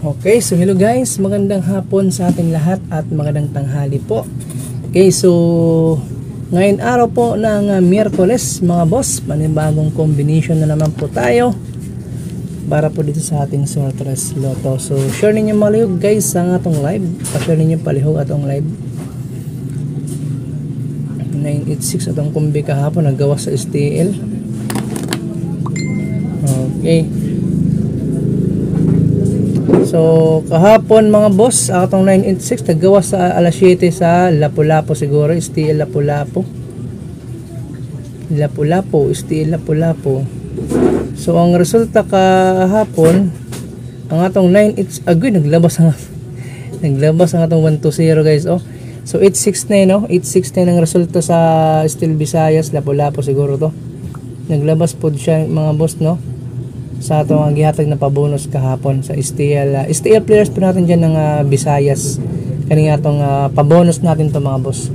Okay, so hello guys, magandang hapon sa ating lahat at magandang tanghali po. Okay, so ngayon araw po ng Miyerkules mga boss, panibagong combination na naman po tayo para po dito sa ating Sortress Lotto. So share ninyo malihog guys sa atong live, pa-share ninyo palihog atong live. 986 atong kumbi kahapon naggawa sa STL. Okay. So kahapon mga boss, atong 986 naggawa sa alas 7 sa Lapu-Lapu siguro, STL Lapu-Lapu. STL Lapu-Lapu. So ang resulta kahapon, ang atong 986 agoy naglabas ang atong 120 guys. Oh. So 869 no, 869 ang resulta sa STL Visayas Lapu-Lapu siguro to. Naglabas po siya mga boss no, sa atong gihatag na pabonus kahapon sa STL players po natin dyan ng Visayas. Kani atong pabonus natin to mga boss.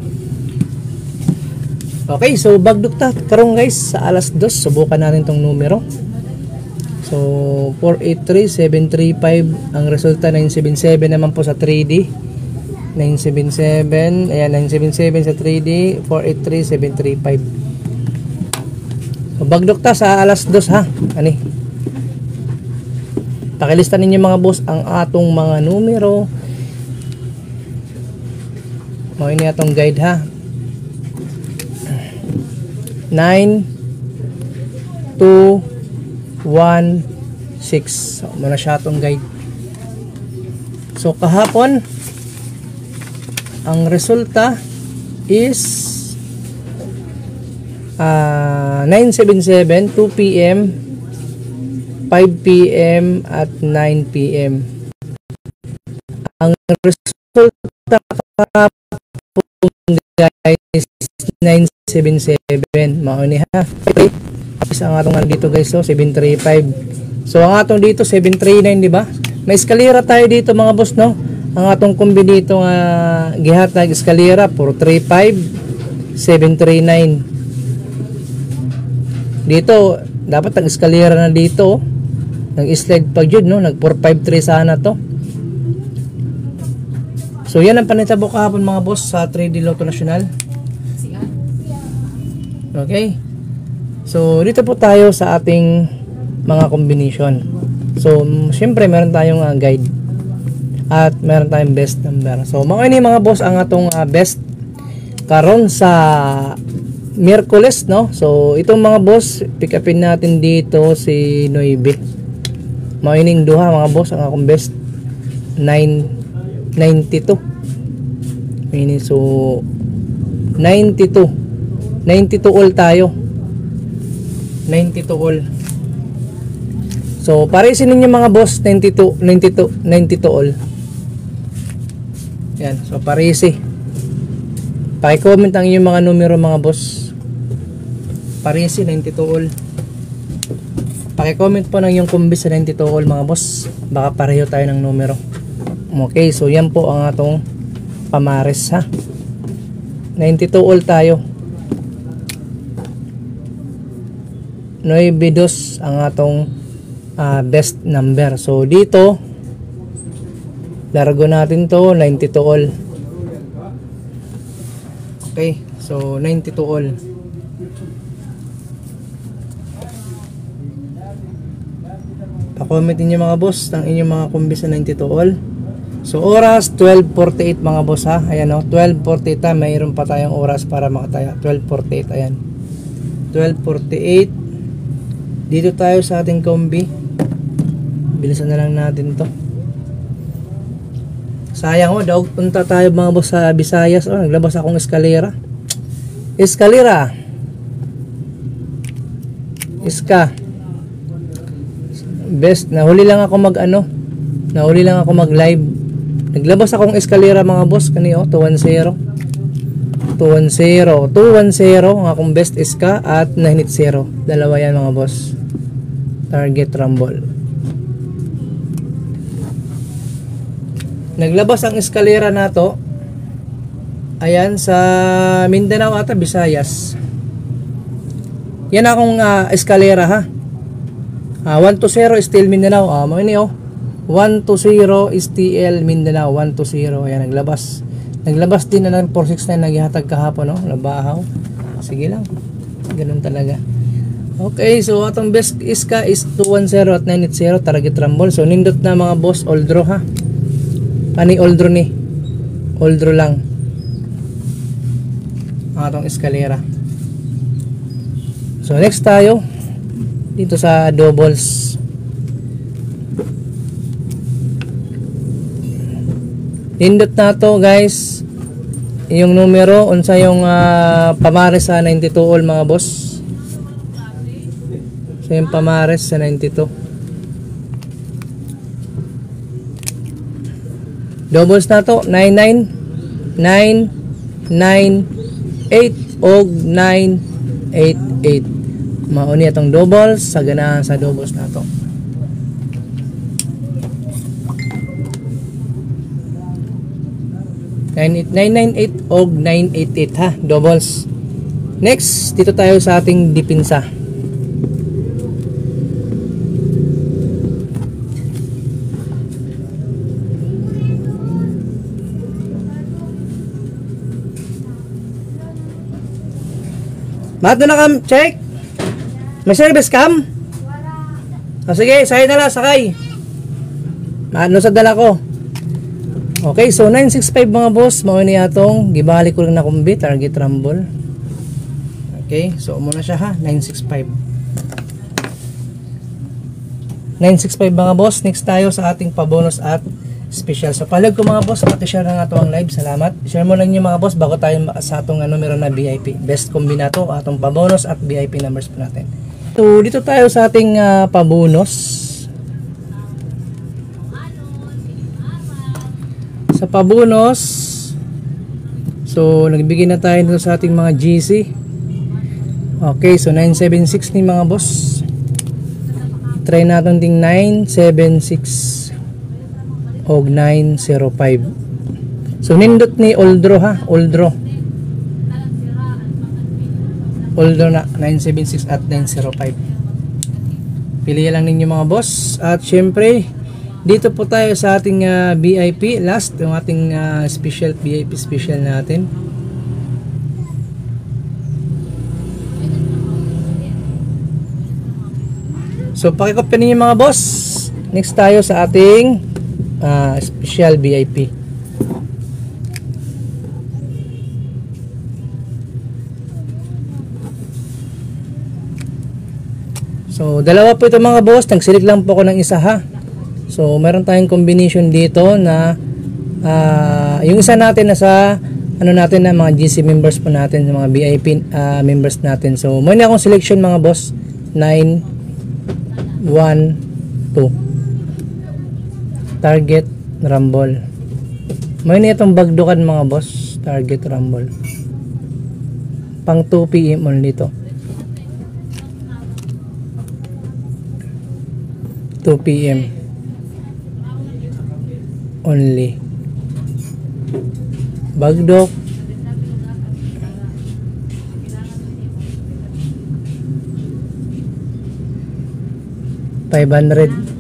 Okay, so bagdukta karong guys sa alas 2 subukan natin tong numero. So 483735 ang resulta, 977 naman po sa 3D. 977, ayan 977 sa 3D, 483735. So bagdukta sa alas 2 ha. Ani? Pakilista ninyo mga boss ang atong mga numero. Mo ini atong guide ha. 9 2 1 6. So muna siya atong guide. So kahapon ang resulta is 977 2 PM 5 PM at 9 PM. Ang resulta guys 977. Mauni ha. Ang atong dito guys so 735. So ang atong dito 739 di ba? May eskalera tayo dito mga boss no. Ang atong kombi dito nga gihatag eskalera 435 739. Dito dapat ang eskalera na dito. Nag-slide pa yun, no? Nag-453 sana to. So, yan ang panitabo kahapon mga boss sa 3D Lotto National. Okay. So, dito po tayo sa ating mga combination. So, syempre, meron tayong guide. At meron tayong best number. So, mga ini mga boss, ang atong best karon sa Miyerkules, no? So, itong mga boss, pick upin natin dito si Noybe. Maining duha mga boss, ang akong best 992. Meaning so 92 all tayo. 92 all. So parisin ninyo mga boss 92 all. Yan, so parisi. Paki-comment ang inyong mga numero mga boss. Parisi 92 all. Paki-comment po ng yung kumbi sa 92 all mga boss. Baka pareho tayo ng numero. Okay, so yan po ang atong pamares ha. 92 all tayo. 92 ang atong best number. So dito largo natin to 92 all. Okay, so 92 all. Pa-comment niyo mga boss ng inyong mga kumbi sa 92 all. So oras 12:48 mga boss ha. Ayan o, 12:48 ha. Mayroon pa tayong oras para makataya. 12:48 ayan. 12:48. Dito tayo sa ating kumbi. Bilisan na lang natin to. Sayang o, daw punta tayo mga boss sa Visayas. Oh, naglabas akong eskalera. Eskalera. Iska. Best, nahuli lang ako mag live. Naglabas akong eskalera mga boss kaniyo 210 ang akong best iska at 980. Dalawa yan mga boss. Target rumble. Naglabas ang eskalera nato. Ayan sa Mindanao ata Visayas. Yan akong eskalera ha. 120 still Mindanao. Mo ini oh. 120 STL Mindanao 120. Ayan, naglabas din na ng 469 naghihatag kahapon, no? Labahaw. Sige lang. Ganun talaga. Okay, so atong best iska is 210 at 980 target rumble. So nindot na mga boss, oldro ha. Ani oldro ni? Oldro lang. Ang atong eskalera. So next tayo dito sa doubles. Nindot na to guys. Yung numero unsa yung pamares sa 92 all mga boss. So yung pamares sa 92. Doubles na to 99 998 og 988. Mauni atong doubles sa ganahan sa doubles na to. 998 og 988 ha, doubles. Next, dito tayo sa ating dipinsa. Mato na kam, check. May service cam? O sige, sakay na lang, sakay. Ano sa dala ko? Okay, so 965 mga boss, mauni atong gibalik ko lang na kumbi, target rumble. Okay, so muna siya ha, 965. 965 mga boss, next tayo sa ating pabonus at special. So palag ko mga boss, pati-share na nga ito ang live, salamat. Share mo lang nyo mga boss bago tayo sa atong numero na VIP. Best kombinato, atong pabonus at VIP numbers po natin. So dito tayo sa ating pabonus. Sa pabonus, so nagbigay na tayo dito sa ating mga GC. Okay, so 976 ni mga boss. Try natin ding 976 og 905. So nindot ni Oldro ha, Oldro na 976 at 905. Pili lang ninyo mga boss. At syempre dito po tayo sa ating VIP last, yung ating special VIP special natin. So pakikopya ninyo mga boss. Next tayo sa ating special VIP. So dalawa po ito mga boss, nagselect lang po ako ng isa ha. So meron tayong combination dito na yung isa natin na sa ano natin na mga GC members po natin, mga VIP members natin. So muna akong selection mga boss, 9 1 2 target rumble. Muna itong bagdukan mga boss, target rumble. Pang 2 PM only to. 2 PM only. Bagdok. $500.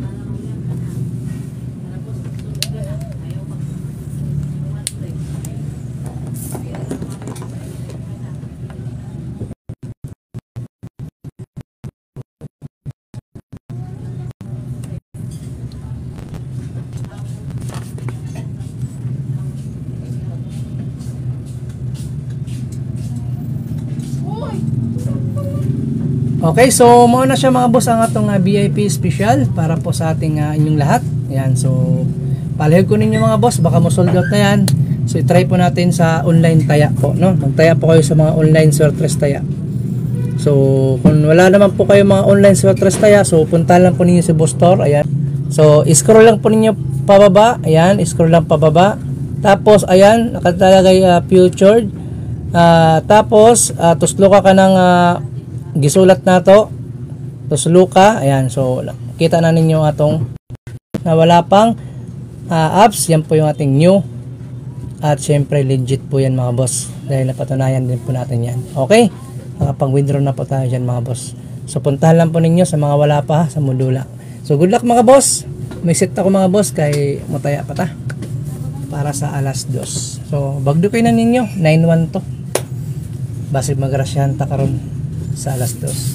Okay, so muna siya mga boss ang atong VIP special para po sa ating inyong lahat. Ayan, so palihog ko ninyo mga boss, baka mo sold out na yan. So i-try po natin sa online taya po, no? Magtaya po kayo sa mga online sortress taya. So kung wala naman po kayo mga online sortress taya, so punta lang po ninyo sa Boss Store. Ayan. So scroll lang po ninyo pababa. Ayan, scroll lang pababa. Tapos ayan, nakatalagay future. Tapos tuslo ka ng gisulat na to, tusluka. Ayan, so kita na ninyo atong na wala pang apps. Yan po yung ating new at syempre legit po yan mga boss dahil napatunayan din po natin yan. Okay, nakapag withdraw na po tayo dyan mga boss. So puntahan lang po ninyo sa mga wala pa sa modula. So good luck mga boss. may set ako mga boss kay mutaya pa ta para sa alas 2. So bagdo kayo na ninyo 9-1 to. Basig magrasyahan ta karon sa alas 2.